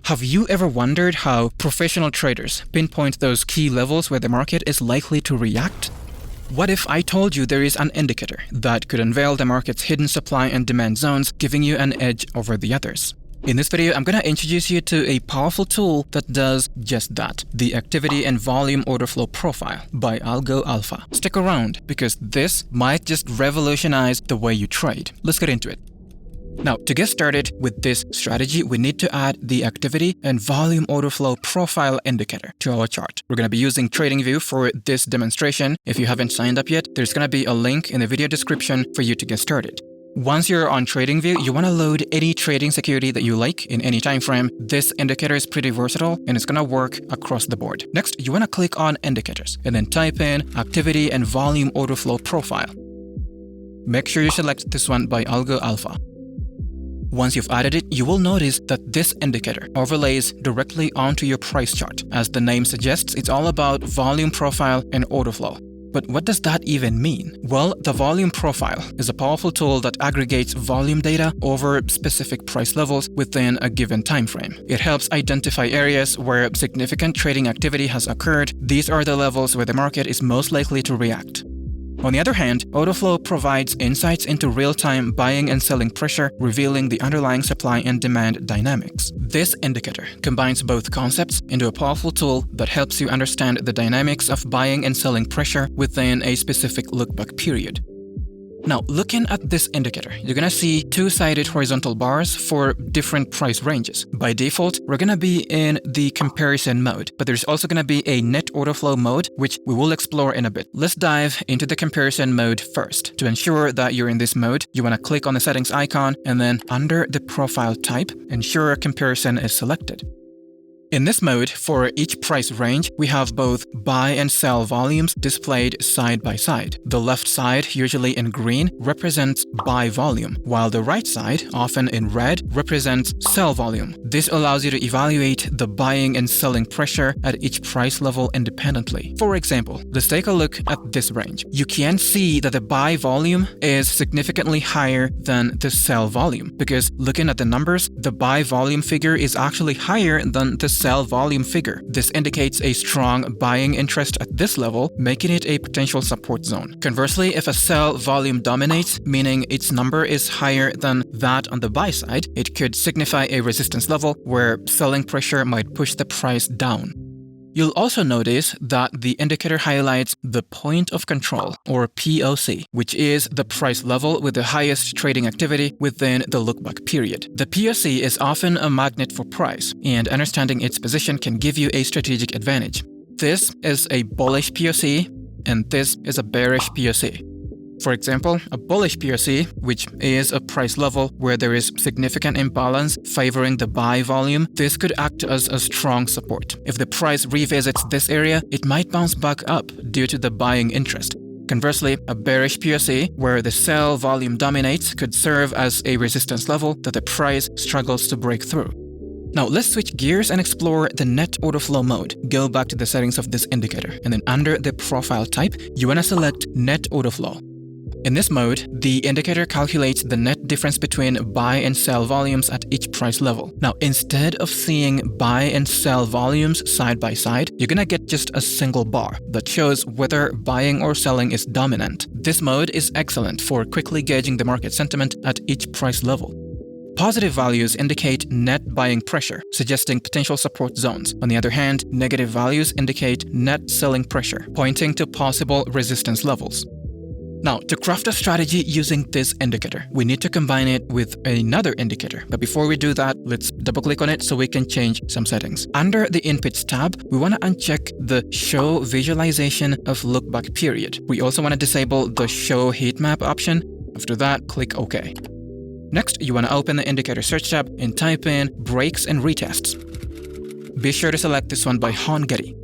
Have you ever wondered how professional traders pinpoint those key levels where the market is likely to react? What if I told you there is an indicator that could unveil the market's hidden supply and demand zones, giving you an edge over the others? In this video, I'm going to introduce you to a powerful tool that does just that, the Activity and Volume Order Flow Profile by AlgoAlpha. Stick around, because this might just revolutionize the way you trade. Let's get into it. Now, to get started with this strategy, we need to add the Activity and Volume Order Flow Profile indicator to our chart. We're going to be using TradingView for this demonstration. If you haven't signed up yet, there's going to be a link in the video description for you to get started. Once you're on TradingView, you want to load any trading security that you like in any time frame. This indicator is pretty versatile and it's going to work across the board. Next, you want to click on Indicators and then type in Activity and Volume Order Flow Profile. Make sure you select this one by AlgoAlpha. Once you've added it, you will notice that this indicator overlays directly onto your price chart. As the name suggests, it's all about volume profile and order flow. But what does that even mean? Well, the volume profile is a powerful tool that aggregates volume data over specific price levels within a given time frame. It helps identify areas where significant trading activity has occurred. These are the levels where the market is most likely to react. On the other hand, order flow provides insights into real-time buying and selling pressure, revealing the underlying supply and demand dynamics. This indicator combines both concepts into a powerful tool that helps you understand the dynamics of buying and selling pressure within a specific look-back period. Now, looking at this indicator, you're going to see two-sided horizontal bars for different price ranges. By default, we're going to be in the comparison mode, but there's also going to be a net order flow mode, which we will explore in a bit. Let's dive into the comparison mode first. To ensure that you're in this mode, you want to click on the settings icon and then under the profile type, ensure comparison is selected. In this mode, for each price range, we have both buy and sell volumes displayed side by side. The left side, usually in green, represents buy volume, while the right side, often in red, represents sell volume. This allows you to evaluate the buying and selling pressure at each price level independently. For example, let's take a look at this range. You can see that the buy volume is significantly higher than the sell volume, because looking at the numbers, the buy volume figure is actually higher than the sell volume figure. This indicates a strong buying interest at this level, making it a potential support zone. Conversely, if a sell volume dominates, meaning its number is higher than that on the buy side, it could signify a resistance level where selling pressure might push the price down. You'll also notice that the indicator highlights the point of control, or POC, which is the price level with the highest trading activity within the look-back period. The POC is often a magnet for price, and understanding its position can give you a strategic advantage. This is a bullish POC, and this is a bearish POC. For example, a bullish POC, which is a price level where there is significant imbalance favoring the buy volume, this could act as a strong support. If the price revisits this area, it might bounce back up due to the buying interest. Conversely, a bearish POC, where the sell volume dominates, could serve as a resistance level that the price struggles to break through. Now, let's switch gears and explore the net order flow mode. Go back to the settings of this indicator, and then under the profile type, you want to select net order flow. In this mode, the indicator calculates the net difference between buy and sell volumes at each price level. Now, instead of seeing buy and sell volumes side by side, you're gonna get just a single bar that shows whether buying or selling is dominant. This mode is excellent for quickly gauging the market sentiment at each price level. Positive values indicate net buying pressure, suggesting potential support zones. On the other hand, negative values indicate net selling pressure, pointing to possible resistance levels. Now, to craft a strategy using this indicator, we need to combine it with another indicator. But before we do that, let's double-click on it so we can change some settings. Under the Inputs tab, we want to uncheck the Show Visualization of Lookback Period. We also want to disable the Show Heatmap option. After that, click OK. Next, you want to open the Indicator Search tab and type in Breaks and Retests. Be sure to select this one by Getty.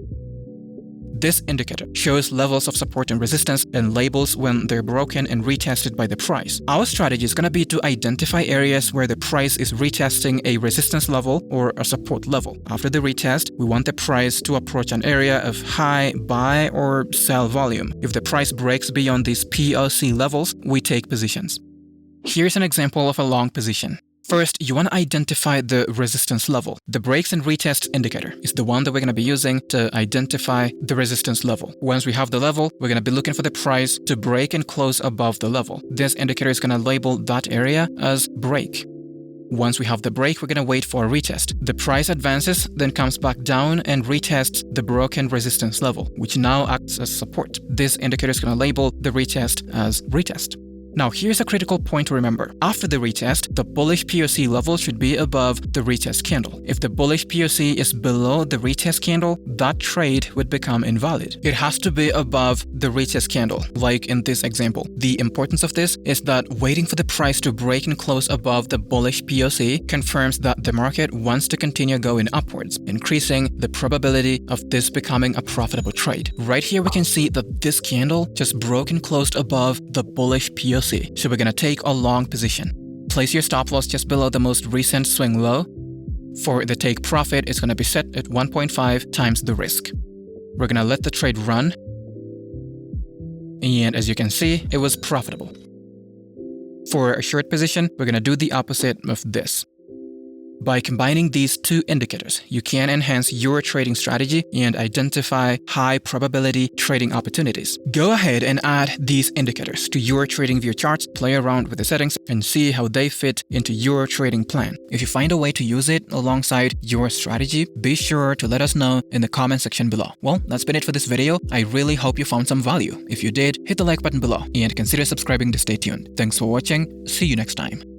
This indicator shows levels of support and resistance and labels when they're broken and retested by the price. Our strategy is going to be to identify areas where the price is retesting a resistance level or a support level. After the retest, we want the price to approach an area of high buy or sell volume. If the price breaks beyond these POC levels, we take positions. Here's an example of a long position. First, you want to identify the resistance level. The breaks and retests indicator is the one that we're going to be using to identify the resistance level. Once we have the level, we're going to be looking for the price to break and close above the level. This indicator is going to label that area as break. Once we have the break, we're going to wait for a retest. The price advances, then comes back down and retests the broken resistance level, which now acts as support. This indicator is going to label the retest as retest. Now, here's a critical point to remember. After the retest, the bullish POC level should be above the retest candle. If the bullish POC is below the retest candle, that trade would become invalid. It has to be above the retest candle, like in this example. The importance of this is that waiting for the price to break and close above the bullish POC confirms that the market wants to continue going upwards, increasing the probability of this becoming a profitable trade. Right here, we can see that this candle just broke and closed above the bullish POC. So we're going to take a long position. Place your stop loss just below the most recent swing low. For the take profit, it's going to be set at 1.5 times the risk. We're going to let the trade run. And as you can see, it was profitable. For a short position, we're going to do the opposite of this. By combining these two indicators, you can enhance your trading strategy and identify high probability trading opportunities. Go ahead and add these indicators to your TradingView charts, play around with the settings, and see how they fit into your trading plan. If you find a way to use it alongside your strategy, be sure to let us know in the comment section below. Well, that's been it for this video. I really hope you found some value. If you did, hit the like button below and consider subscribing to stay tuned. Thanks for watching. See you next time.